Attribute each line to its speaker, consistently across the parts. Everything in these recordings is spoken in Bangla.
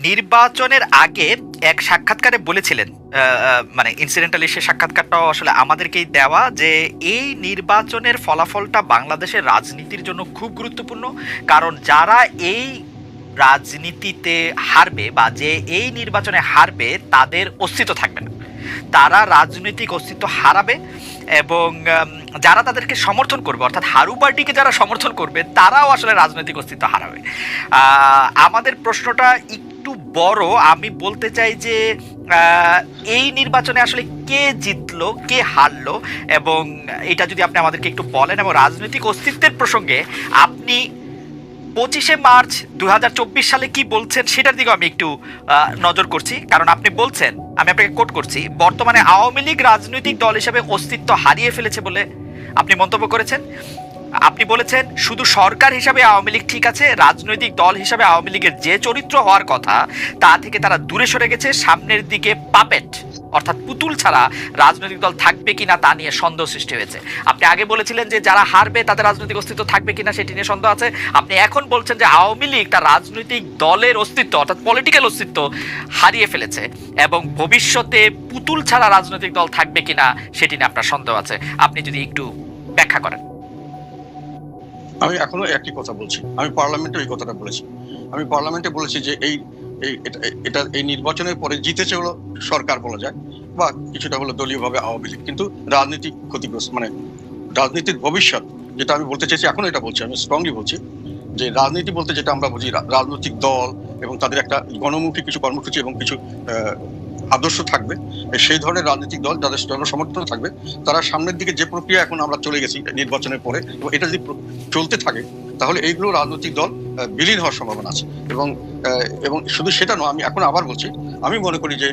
Speaker 1: নির্বাচনের আগে এক সাক্ষাৎকারে বলেছিলেন, মানে ইনসিডেন্টালি সে সাক্ষাৎকারটাও আসলে আমাদেরকেই দেওয়া, যে এই নির্বাচনের ফলাফলটা বাংলাদেশের রাজনীতির জন্য খুব গুরুত্বপূর্ণ। কারণ যারা এই রাজনীতিতে হারবে বা যে এই নির্বাচনে হারবে তাদের অস্তিত্ব থাকবে না, তারা রাজনৈতিক অস্তিত্ব হারাবে। এবং যারা তাদেরকে সমর্থন করবে, অর্থাৎ হারু পার্টিকে যারা সমর্থন করবে, তারাও আসলে রাজনৈতিক অস্তিত্ব হারাবে। আমাদের প্রশ্নটা একটু বড়। আমি বলতে চাই যে এই নির্বাচনে আসলে কে জিতলো, কে হারলো, এবং এটা যদি আপনি আমাদেরকে একটু বলেন। এবং রাজনৈতিক অস্তিত্বের প্রসঙ্গে আপনি 25শে মার্চ 2024 সালে কি বলছেন সেটার দিকে আমি একটু নজর করছি। কারণ আপনি বলছেন, আমি আপনাকে কোট করছি, বর্তমানে আওয়ামী লীগ রাজনৈতিক দল হিসেবে অস্তিত্ব হারিয়ে ফেলেছে বলে আপনি মন্তব্য করেছেন। আপনি বলেছেন শুধু সরকার হিসাবে আওয়ামী লীগ ঠিক আছে, রাজনৈতিক দল হিসাবে আওয়ামী লীগের যে চরিত্র হওয়ার কথা তা থেকে তারা দূরে সরে গেছে, সামনের দিকে পাপেট অর্থাৎ পুতুল ছাড়া রাজনৈতিক দল থাকবে কিনা তা নিয়ে সন্দেহ সৃষ্টি হয়েছে। আপনি আগে বলেছিলেন যে যারা হারবে তাদের রাজনৈতিক অস্তিত্ব থাকবে কিনা সেটি নিয়ে সন্দেহ আছে। আপনি এখন বলছেন যে আওয়ামী লীগ তার রাজনৈতিক দলের অস্তিত্ব অর্থাৎ পলিটিক্যাল অস্তিত্ব হারিয়ে ফেলেছে এবং ভবিষ্যতে পুতুল ছাড়া রাজনৈতিক দল থাকবে কিনা সেটি নিয়ে আপনার সন্দেহ আছে। আপনি যদি একটু ব্যাখ্যা করেন।
Speaker 2: আমি এখনো একই কথা বলছি, আমি পার্লামেন্টে এই কথাটা বলেছি। আমি পার্লামেন্টে বলেছি যে এই নির্বাচনের পরে জিতেছে হলো সরকার বলা যায়, বা কিছুটা হলো দলীয়ভাবে আওয়ামী লীগ, কিন্তু রাজনীতিক ক্ষতিগ্রস্ত, মানে রাজনীতির ভবিষ্যৎ যেটা আমি বলতে চাইছি, এখন এটা বলছি, আমি স্ট্রংলি বলছি যে রাজনীতি বলতে যেটা আমরা বুঝি, রাজনৈতিক দল এবং তাদের একটা গণমুখী কিছু কর্মসূচি এবং কিছু আদর্শ থাকবে। সেই ধরনের রাজনৈতিক দল যাদের জনসমর্থন থাকবে, তারা সামনের দিকে যে প্রক্রিয়া এখন আমরা চলে গেছি নির্বাচনের পরে, এবং এটা যদি চলতে থাকে তাহলে এইগুলো রাজনৈতিক দল বিলীন হওয়ার সম্ভাবনা আছে। এবং এবং শুধু সেটা নয়, আমি এখন আবার বলছি, আমি মনে করি যে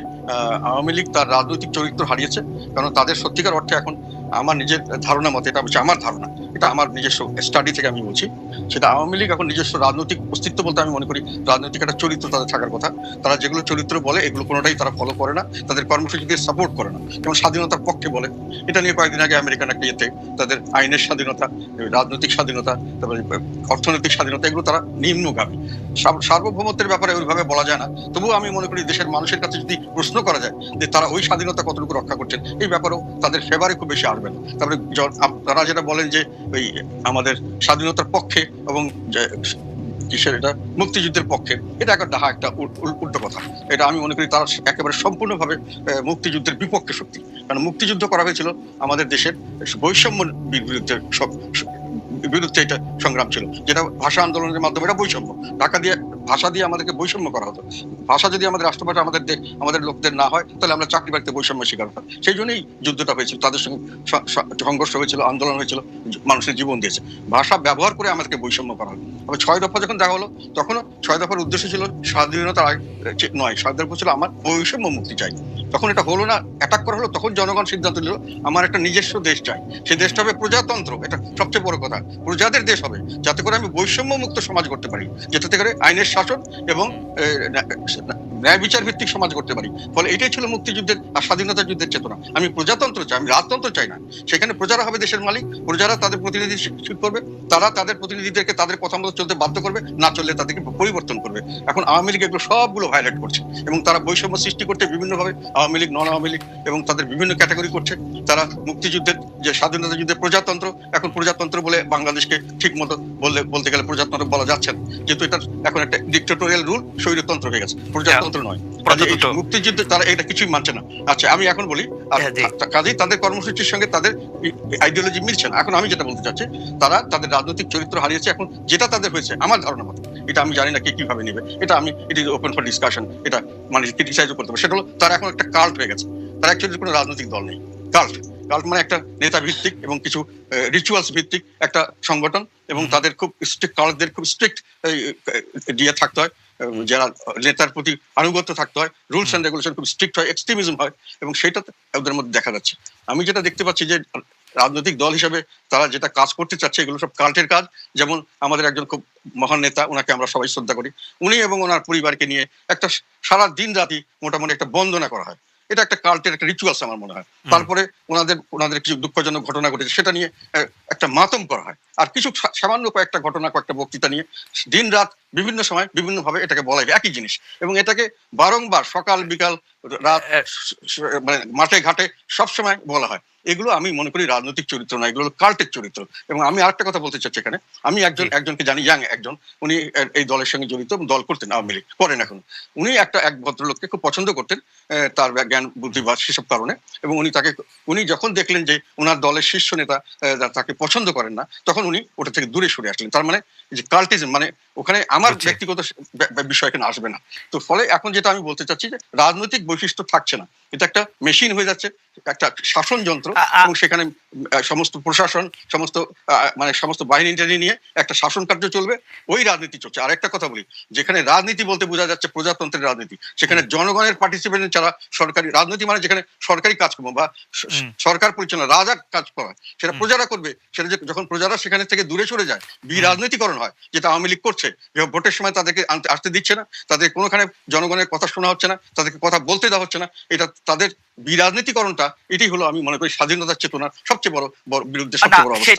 Speaker 2: আওয়ামী লীগ তার রাজনৈতিক চরিত্র হারিয়েছে। কারণ তাদের সত্যিকার অর্থে এখন, আমার নিজের ধারণা মতে, এটা হচ্ছে আমার ধারণা, এটা আমার নিজস্ব স্টাডি থেকে আমি বলছি, সেটা আওয়ামী লীগ এখন নিজস্ব রাজনৈতিক অস্তিত্ব বলতে আমি মনে করি রাজনৈতিক একটা চরিত্র তাদের থাকার কথা। তারা যেগুলো চরিত্র বলে এগুলো কোনোটাই তারা ফলো করে না, তাদের কর্মসূচি দিয়ে সাপোর্ট করে না। যেমন স্বাধীনতার পক্ষে বলে, এটা নিয়ে কয়েকদিন আগে আমেরিকান একটা ইয়েতে তাদের আইনের স্বাধীনতা, রাজনৈতিক স্বাধীনতা, তারপরে অর্থনৈতিক স্বাধীনতা, এগুলো তারা নিম্নগামী। সার্বভৌমত্বের ব্যাপারে ওইভাবে বলা যায় না, তবুও আমি মনে করি দেশের মানুষের কাছে যদি প্রশ্ন করা যায় যে তারা ওই স্বাধীনতা কতটুকু রক্ষা করছেন, এই ব্যাপারেও তাদের ফেভারে খুব বেশি আসবে না। তারপরে তারা যেটা বলেন যে ওই আমাদের স্বাধীনতার পক্ষে এবং কিসের এটা মুক্তিযুদ্ধের পক্ষে, এটা একটা ডাহা, একটা উল্টো কথা। এটা আমি মনে করি তারা একেবারে সম্পূর্ণভাবে মুক্তিযুদ্ধের বিপক্ষে শক্তি। কারণ মুক্তিযুদ্ধ করা হয়েছিল আমাদের দেশের বৈষম্য বিরুদ্ধে, বিরুদ্ধে এটা সংগ্রাম ছিল, যেটা ভাষা আন্দোলনের মাধ্যমে এটা বৈষম্য, ঢাকা দিয়ে ভাষা দিয়ে আমাদেরকে বৈষম্য করা হতো। ভাষা যদি আমাদের রাষ্ট্রভাষা আমাদের লোকদের না হয়, তাহলে আমরা চাকরি বাকরিতে বৈষম্য শিকার হতাম। সেই জন্যই যুদ্ধটা হয়েছিল, তাদের সঙ্গে সংঘর্ষ হয়েছিল, আন্দোলন হয়েছিল, মানুষের জীবন দিয়েছে। ভাষা ব্যবহার করে আমাদেরকে বৈষম্য করা হলো। তবে 6 দফা যখন দেখা হলো, তখনও 6 দফার উদ্দেশ্য ছিল স্বাধীনতার নয়, 6 দফা ছিল আমার বৈষম্য মুক্তি চাই। তখন এটা হলো না, অ্যাটাক করা হলো, তখন জনগণ সিদ্ধান্ত নিল আমার একটা নিজস্ব দেশ চাই, সেই দেশটা হবে প্রজাতন্ত্র, এটা সবচেয়ে বড় কথা, প্রজাদের দেশ হবে, যাতে করে আমি বৈষম্য মুক্ত সমাজ করতে পারি, যাতে করে আইনের শাসন এবং ন্যায় বিচার ভিত্তিক সমাজ করতে পারি। ফলে এটাই ছিল মুক্তিযুদ্ধের আর স্বাধীনতা যুদ্ধের চেতনা। আমি প্রজাতন্ত্র চাই, আমি রাজতন্ত্র চাই না। সেখানে প্রজারা হবে দেশের মালিক, প্রজারা তাদের প্রতিনিধি ঠিক করবে, তারা তাদের প্রতিনিধিদেরকে তাদের কথা মতো চলতে বাধ্য করবে, না চললে তাদেরকে পরিবর্তন করবে। এখন আওয়ামী লীগ এগুলো সবগুলো ভায়োলেট করছে এবং তারা বৈষম্য সৃষ্টি করতে বিভিন্নভাবে আওয়ামী লীগ, নন আওয়ামী লীগ এবং তাদের বিভিন্ন ক্যাটাগরি করছে। তারা মুক্তিযুদ্ধের যে স্বাধীনতা যুদ্ধের প্রজাতন্ত্র, এখন প্রজাতন্ত্র বলে বাংলাদেশকে ঠিক মতো বলতে গেলে প্রজাতন্ত্র বলা যাচ্ছে না, যেহেতু এটা এখন একটা ডিক্টেটোরিয়াল রুল, স্বৈরতন্ত্র হয়ে গেছে, প্রজাতন্ত্র নয়। মুক্তিযুদ্ধে তারা এটা কিছুই মানছে না। আচ্ছা, আমি এখন বলি, কাজেই তাদের কর্মসূচির সঙ্গে তাদের আইডিওলজি মিলছে না। এখন আমি যেটা বলতে চাচ্ছি, তারা তাদের রাজনৈতিক চরিত্র হারিয়েছে। এখন যেটা তাদের হয়েছে, আমার ধারণা মতো, এটা আমি জানি না কে কিভাবে নেবে, এটা আমি it is open for discussion, এটা মানে ক্রিটিসাইজও করতে হবে। সেটা হলো তারা এখন একটা কাল্ট হয়ে গেছে, তারা অ্যাকচুয়ালি কোনো রাজনৈতিক দল নেই। কাল্ট মানে একটা নেতা ভিত্তিক এবং কিছু রিচুয়ালস ভিত্তিক একটা সংগঠন, এবং তাদের খুব স্ট্রিক্ট, কাল্টদের খুব স্ট্রিক্ট দিয়ে থাকতে হয়, যারা নেতার প্রতি আনুগত্য থাকতে হয়, রুলস অ্যান্ড রেগুলেশন খুব স্ট্রিক্ট হয়, এক্সট্রিমিজম হয়, এবং সেটা ওদের মধ্যে দেখা যাচ্ছে। আমি যেটা দেখতে পাচ্ছি যে রাজনৈতিক দল হিসেবে তারা যেটা কাজ করতে চাচ্ছে, এগুলো সব কাল্টের কাজ। যেমন আমাদের একজন খুব মহান নেতা, ওনাকে আমরা সবাই শ্রদ্ধা করি, উনি এবং ওনার পরিবারকে নিয়ে একটা সারা দিন রাতি মোটামুটি একটা বন্দনা করা হয়, এটা একটা কাল্টের একটা রিচুয়ালস আমার মনে হয়। তারপরে ওনাদের কিছু দুঃখজনক ঘটনা ঘটেছে, সেটা নিয়ে একটা মাতম করা হয়। আর কিছু সামান্য কয়েকটা ঘটনা, কয়েকটা বক্তৃতা নিয়ে দিন রাত বিভিন্ন সময় বিভিন্নভাবে এটাকে বলা হয় একই জিনিস, এবং এটাকে বারংবার সকাল বিকাল রাত মানে মাঠে ঘাটে সবসময় বলা হয়। এগুলো আমি মনে করি রাজনৈতিক চরিত্র না, এগুলো কাল্টের চরিত্র। এবং আমি আরেকটা কথা বলতে চাচ্ছি এখানে, আমি একজনকে জানি, ইয়াং একজন, উনি এই দলের সঙ্গে জড়িত, দল করতেন, আওয়ামী লীগ করেন এখন। উনি এক ভদ্রলোককে খুব পছন্দ করতেন, তার জ্ঞান বুদ্ধি বা সেসব কারণে, এবং উনি যখন দেখলেন যে ওনার দলের শীর্ষ নেতা তাকে পছন্দ করেন না, তখন উনি ওটা থেকে দূরে সরে আসলেন। তার মানে যে কাল্টিজম, মানে ওখানে আমার ব্যক্তিগত বিষয় এখানে আসবে না। তো ফলে এখন যেটা আমি বলতে চাচ্ছি যে রাজনৈতিক বৈশিষ্ট্য থাকছে না, এটা একটা মেশিন হয়ে যাচ্ছে, একটা শাসন যন্ত্র, এবং সেখানে সমস্ত প্রশাসন, সমস্ত বাহিনী নিয়ে একটা শাসন কার্য চলবে, ওই রাজনীতি চলছে। আর একটা কথা বলি, যেখানে রাজনীতি বলতে বোঝা যাচ্ছে প্রজাতন্ত্রের রাজনীতি, সেখানে জনগণের পার্টিসিপেশন ছাড়া সরকারি রাজনীতি, মানে যেখানে সরকারি কাজকর্ম বা সরকার পরিচালনা, রাজা কাজ করা, সেটা প্রজারা করবে, সেটা যখন প্রজারা সেখানে থেকে দূরে সরে যায়, রাজনীতিকরণ হয়, যেটা আওয়ামী লীগ করছে। ভোটের সময় তাদেরকে আসতে দিচ্ছে না, তাদের কোনোখানে জনগণের কথা শোনা হচ্ছে না, তাদেরকে কথা বলতে দেওয়া হচ্ছে না, এটা তাদের বিরাজনীতিকরণটা, এটি হলো আমি মনে করি স্বাধীনতার চেতনার সবচেয়ে বড় বিরুদ্ধে সবচেয়ে বড় অবস্থা।